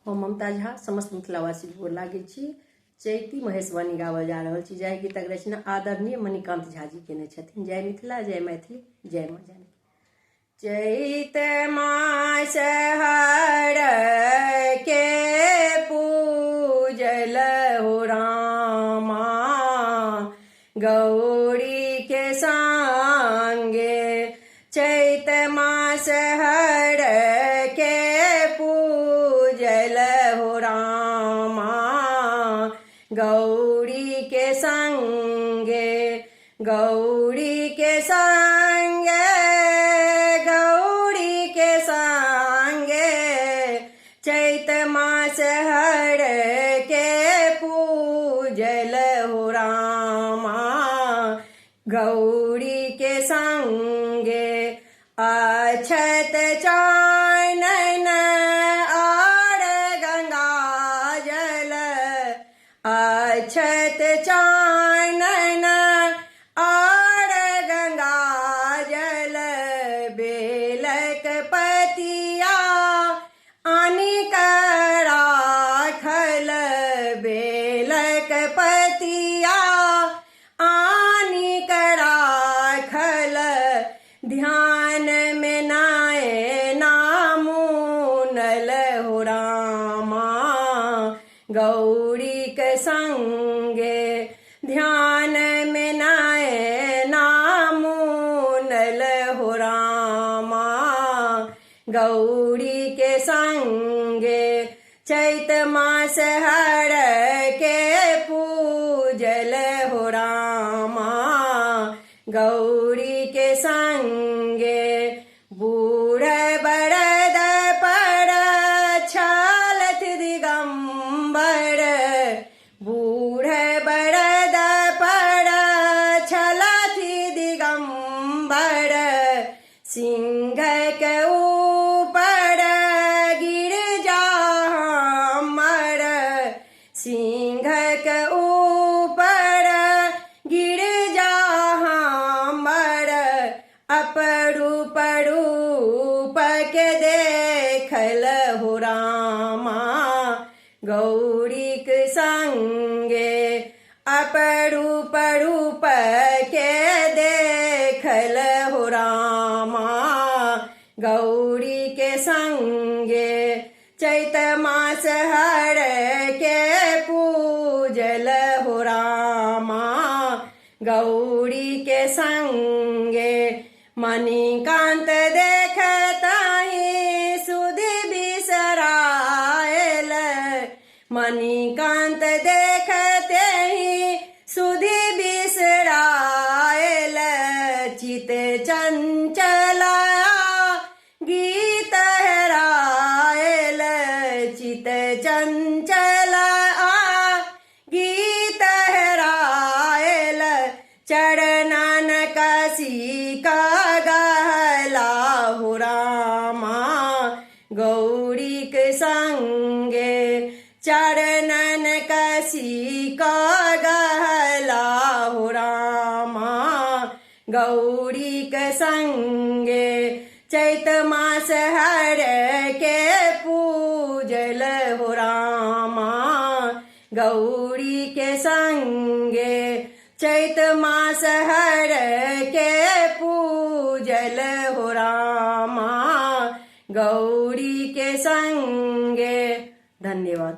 हम ममता झा समस्त मिथिलावासी गोर लागै छी। चैती महेशवाणी गावल जा रहल छी। जय गीतक रचना आदरणीय मणिकांत झा जी केने छथिन। जय मिथिला, जय मैथिली, जय माँ जानकी। चैत मास हर के पूजल हो रामा, गौरी के संगे। चैत मास हर के पूजल हो रामा, गौरी के संगे। गौरी के संगे, गौरी के संगे। चैत मास हर के पूजल हो रामा, गौरी के संगे। अक्षत चानन और गंगा जल, अक्षत चानन और गंगा जल। बेलक पतिया आनी कर राखल, बेलक पतिया आनी कर राखल। ध्यान में नाए नामुनल हो रामा, गौरी के संगे। ध्यान में नाए नामुनल हो रामा, गौरी के संगे। चैत मास हर के पूजल हो रामा, गौरी के संगे। बूढ़ बरद पर छलथ दिगंबर, बूढ़ बरद पर छलथ दिगंबर। सिंह के ऊपर गिरजा हमर, सिंह के ऊपर गिरजा हमर। अपरूप रूप के देखल हो रामा, गौरी के संगे। अपरूप रूप के देखल हो रामा, गौरी के संगे। चैत मास हर के पूजल हो रामा, गौरी के संगे। मणिकांत देखताहि सुधि बिसरायल, मणिकांत देखते ही सुधि बिसरायल। चित चंचला गीत हेरायल, चित चंचला गीत हेरायल। चरणन कसी का गहला हो रामा, गौरी के संगे। चरणन कसी का गहला हो रामा, गौरी के संगे। चैत मास हर के पूजल हो रामा, गौरी के संगे। चैत मास हर के पूजल हो रामा, गौरी के संगे। धन्यवाद।